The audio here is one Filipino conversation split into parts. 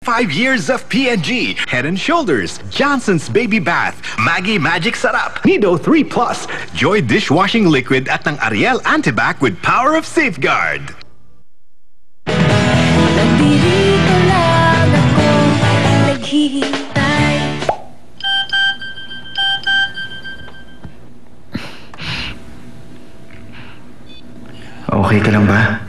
5 years of P&G, Head and Shoulders, Johnson's Baby Bath, Maggie Magic Sarap, Nido 3 Plus, Joy Dishwashing Liquid at ng Ariel Antibac with Power of Safeguard. Nandito lang ako, naghihintay. Okay ka lang ba?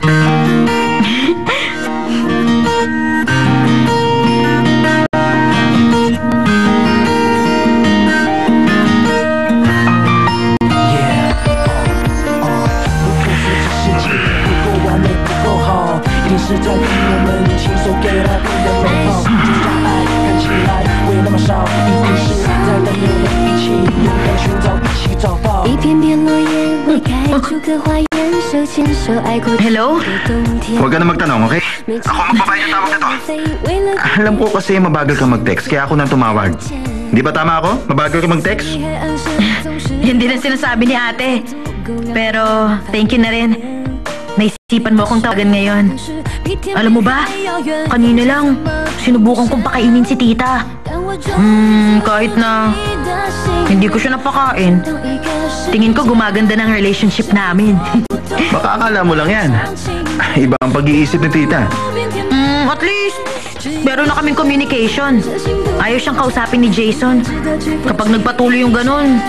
Hello? Huwag ka na magtanong, okay? Ako magbabayad ng tawag na to. Alam ko kasi mabagal ka mag-text, kaya ako nang tumawag. Di ba tama ako? Mabagal ka mag-text? Hindi na sinasabi ni ate. Pero, thank you na rin. Naisipan mo akong tawagan ngayon. Alam mo ba, kanina lang, sinubukan kong pakainin si tita. Kahit na hindi ko siya napakain, tingin ko gumaganda ng relationship namin. Baka akala mo lang yan. Iba ang pag-iisip ni tita. At least, meron na kaming communication. Ayaw siyang kausapin ni Jason. Kapag nagpatuloy yung ganun,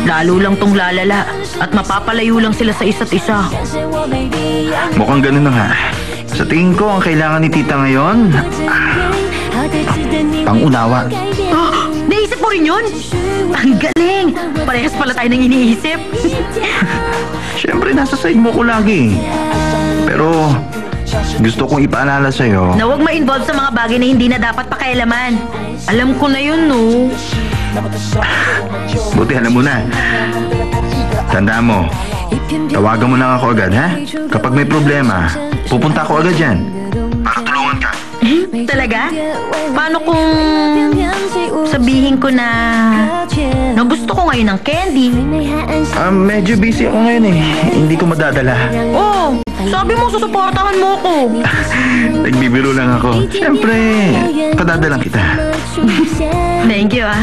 lalo lang tong lalala at mapapalayo lang sila sa isa't isa. Mukhang ganun na nga. Sa tingin ko, ang kailangan ni tita ngayon, pangunawa. Naisip mo rin yun? Ang galing! Parehas pala tayo nang iniisip. Siyempre, nasa side mo ko lagi. Pero, gusto kong ipaalala sa'yo na huwag ma-involve sa mga bagay na hindi na dapat pakialaman. Alam ko na yun, no? Buti alam mo na. Tandaan mo, tawagan mo lang ako agad, ha? Kapag may problema, pupunta ako agad dyan. Para tulungan ka. Talaga? Paano kung sabihin ko na gusto ko ngayon ng candy? Medyo busy ako ngayon eh. Hindi ko madadala. Oh, sabi mo susuportahan mo ko. Nagbibiro lang ako. Siyempre, padadalang kita. Thank you, ah.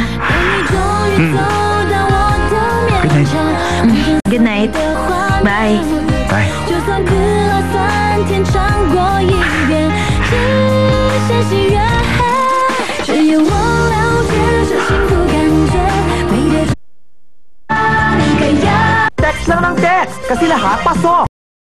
Good night. Good night. Bye. Bye. Text lang ng text, kasi lahat pasok.